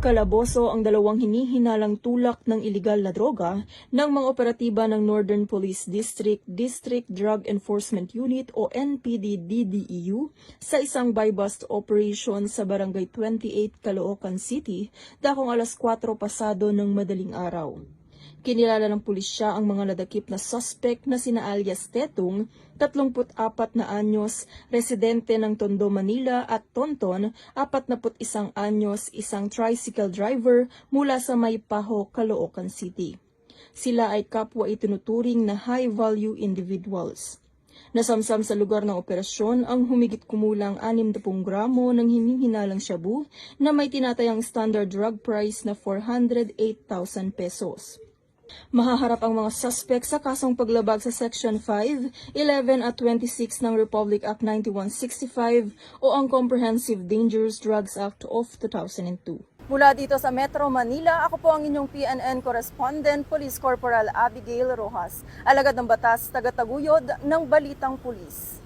Kalaboso ang dalawang hinihinalang tulak ng iligal na droga ng mga operatiba ng Northern Police District District Drug Enforcement Unit o NPD-DDEU sa isang buy-bust operation sa Barangay 28, Caloocan City, dakong alas 4 pasado ng madaling araw. Kinilala ng pulisya ang mga nadakip na suspect na sina alias Tetong, 34 na anyos, residente ng Tondo, Manila at Tonton, 41 anyos, isang tricycle driver mula sa Maypaho, Caloocan City. Sila ay kapwa itinuturing na high-value individuals. Nasamsam sa lugar ng operasyon ang humigit kumulang 60 gramo ng hinihinalang shabu na may tinatayang standard drug price na 408,000 pesos. Mahaharap ang mga suspect sa kasong paglabag sa Section 5, 11 at 26 ng Republic Act 9165 o ang Comprehensive Dangerous Drugs Act of 2002. Mula dito sa Metro Manila, ako po ang inyong PNN correspondent, Police Corporal Abigail Rojas, alagad ng batas, taga-taguyod ng Balitang Pulis.